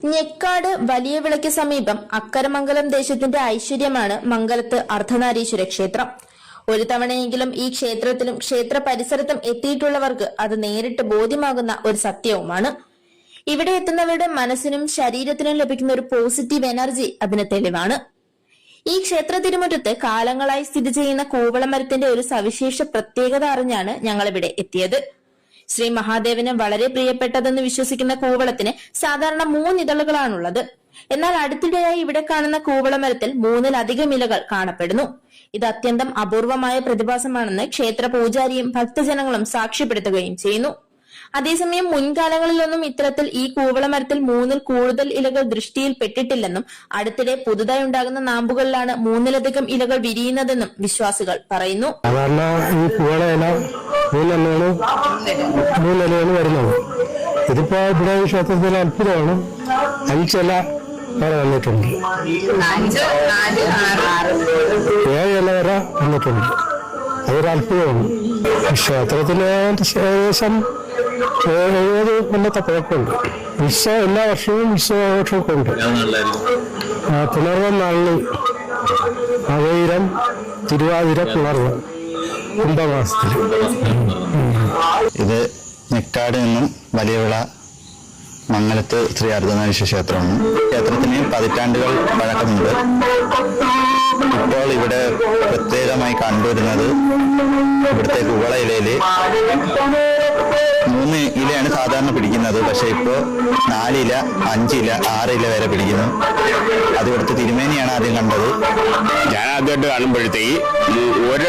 ഞെക്കാട് വലിയ വിളയ്ക്ക് സമീപം അക്കരമംഗലം ദേശത്തിന്റെ ഐശ്വര്യമാണ് മംഗലത്ത് അർദ്ധനാരീശ്വര ക്ഷേത്രം. ഒരു തവണയെങ്കിലും ഈ ക്ഷേത്രത്തിലും ക്ഷേത്ര പരിസരത്തും എത്തിയിട്ടുള്ളവർക്ക് അത് നേരിട്ട് ബോധ്യമാകുന്ന ഒരു സത്യവുമാണ്. ഇവിടെ എത്തുന്നവരുടെ മനസ്സിനും ശരീരത്തിനും ലഭിക്കുന്ന ഒരു പോസിറ്റീവ് എനർജി അതിന് തെളിവാണ്. ഈ ക്ഷേത്ര തിരുമുറ്റത്ത് കാലങ്ങളായി സ്ഥിതി ചെയ്യുന്ന കൂവളമരത്തിന്റെ ഒരു സവിശേഷ പ്രത്യേകത അറിഞ്ഞാണ് ഞങ്ങളിവിടെ എത്തിയത്. ശ്രീ മഹാദേവന് വളരെ പ്രിയപ്പെട്ടതെന്ന് വിശ്വസിക്കുന്ന കൂവളത്തിന് സാധാരണ 3 ഇതളുകളാണുള്ളത്. എന്നാൽ അടുത്തിടെയായി ഇവിടെ കാണുന്ന കൂവളമരത്തിൽ 3-ലധികം ഇലകൾ കാണപ്പെടുന്നു. ഇത് അത്യന്തം അപൂർവമായ പ്രതിഭാസമാണെന്ന് ക്ഷേത്ര പൂജാരിയും ഭക്തജനങ്ങളും സാക്ഷ്യപ്പെടുത്തുകയും ചെയ്യുന്നു. അതേസമയം മുൻകാലങ്ങളിലൊന്നും ഇത്തരത്തിൽ ഈ കൂവളമരത്തിൽ 3-ൽ കൂടുതൽ ഇലകൾ ദൃഷ്ടിയിൽ പെട്ടിട്ടില്ലെന്നും അടുത്തിടെ പുതുതായി ഉണ്ടാകുന്ന നാമ്പുകളിലാണ് 3-ലധികം ഇലകൾ വിരിയുന്നതെന്നും വിശ്വാസികൾ പറയുന്നു. മൂന്നിലയാണ് വരുന്നത്. ഇതിപ്പോ ഇവിടെ ക്ഷേത്രത്തിലെ അത്ഭുതമാണ്. 5 ഇല വരെ വന്നിട്ടുണ്ട്, 7 ഇല വരെ വന്നിട്ടുണ്ട്. അതൊരു അത്ഭുതമാണ്. ക്ഷേത്രത്തില് ഏകദേശം 70 കൊല്ലത്തെ പഴക്കമുണ്ട്. ഉത്സവം എല്ലാ വർഷവും ഉത്സവമൊക്കെ ഉണ്ട്. പുണർവം നാളിൽ അവയിരം തിരുവാതിര പുണർവം കുംഭമാസത്തിൽ. ഇത് ഞെക്കാട് നിന്നും വലിയവിള മംഗലത്ത് ശ്രീ അർദ്ധനാരീശ്വര ക്ഷേത്രമാണ്. ക്ഷേത്രത്തിന് പതിറ്റാണ്ടുകൾ പഴക്കമുണ്ട്. ഇപ്പോൾ ഇവിടെ പ്രത്യേകമായി കണ്ടുവരുന്നത് ഇവിടുത്തെ കുവള ഇലയില് 3 ഇലയാണ് സാധാരണ പിടിക്കുന്നത്. പക്ഷെ ഇപ്പോ 4 ഇല, 5 ഇല, 6 ഇല വരെ പിടിക്കുന്നു. അത് ഇവിടുത്തെ തിരുമേനിയാണ് ആദ്യം കണ്ടത്. ഞാൻ ആദ്യമായിട്ട് കാണുമ്പോഴത്തേക്ക് 3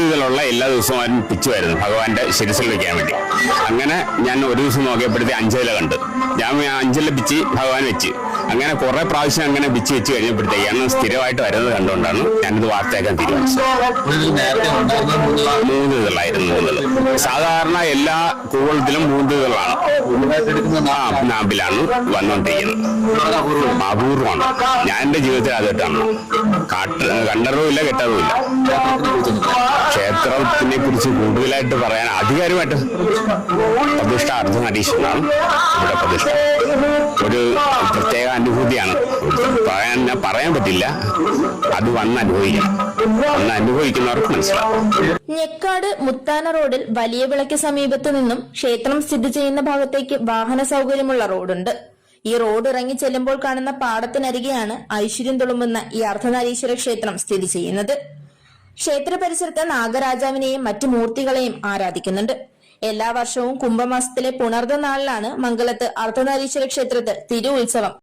ഇതിലുള്ള എല്ലാ ദിവസവും പിച്ചുമായിരുന്നു ഭഗവാന്റെ ശിരസിൽ വെക്കാൻ വേണ്ടി. അങ്ങനെ ഞാൻ ഒരു ദിവസം നോക്കിയപ്പോഴത്തേക്ക് 5 ഇല കണ്ട്. ഞാൻ 5 ഇല പിച്ച് ഭഗവാൻ വെച്ച്. അങ്ങനെ കുറെ പ്രാവശ്യം അങ്ങനെ പിച്ച് വെച്ച് കഴിഞ്ഞപ്പോഴത്തേക്കാണ് സ്ഥിരമായിട്ട് വരുന്നത് കണ്ടുകൊണ്ടാണ് ഞാനിത് വാർത്തയാക്കാൻ തീരുമാനിച്ചത്. 3 ഇതളായിരുന്നു. സാധാരണ എല്ലാ കൂവളത്തിലും 3 ഇതളാണ്. നാമ്പിലാണ് വന്നുകൊണ്ടിരിക്കുന്നത്. അപൂർവമാണ്. ഞാൻ എന്റെ ജീവിതത്തിൽ ആദ്യമായിട്ടാണ്. കണ്ടറുമില്ല കെട്ടറുമില്ല. ക്ഷേത്രത്തിനെ കുറിച്ച് കൂടുതലായിട്ട് പറയാൻ അധികാരമായിട്ട് പ്രതിഷ്ഠ അർദ്ധനാരീശ്വരനാണ് ഇവിടെ പ്രതിഷ്ഠ. ഒരു പ്രത്യേക അനുഭൂതിയാണ്. പറയാൻ പറ്റില്ല. അത് വന്ന് അനുഭവിക്കുന്നവർക്ക് മനസ്സിലാവും. ഞെക്കാട് മുത്താന റോഡിൽ വലിയ വിളയ്ക്ക് സമീപത്തു നിന്നും ക്ഷേത്രം സ്ഥിതി ചെയ്യുന്ന ഭാഗത്തേക്ക് വാഹന സൗകര്യമുള്ള റോഡുണ്ട്. ഈ റോഡ് ഇറങ്ങി ചെല്ലുമ്പോൾ കാണുന്ന പാടത്തിനരികെയാണ് ഐശ്വര്യം തുളുമ്പുന്ന ഈ അർദ്ധനാരീശ്വര ക്ഷേത്രം സ്ഥിതി ചെയ്യുന്നത്. ക്ഷേത്ര പരിസരത്ത് നാഗരാജാവിനെയും മറ്റു മൂർത്തികളെയും ആരാധിക്കുന്നുണ്ട്. എല്ലാ വർഷവും കുംഭമാസത്തിലെ പുണർദ നാളിലാണ് മംഗലത്ത് അർദ്ധനാരീശ്വര ക്ഷേത്രത്തിൽ തിരു ഉത്സവം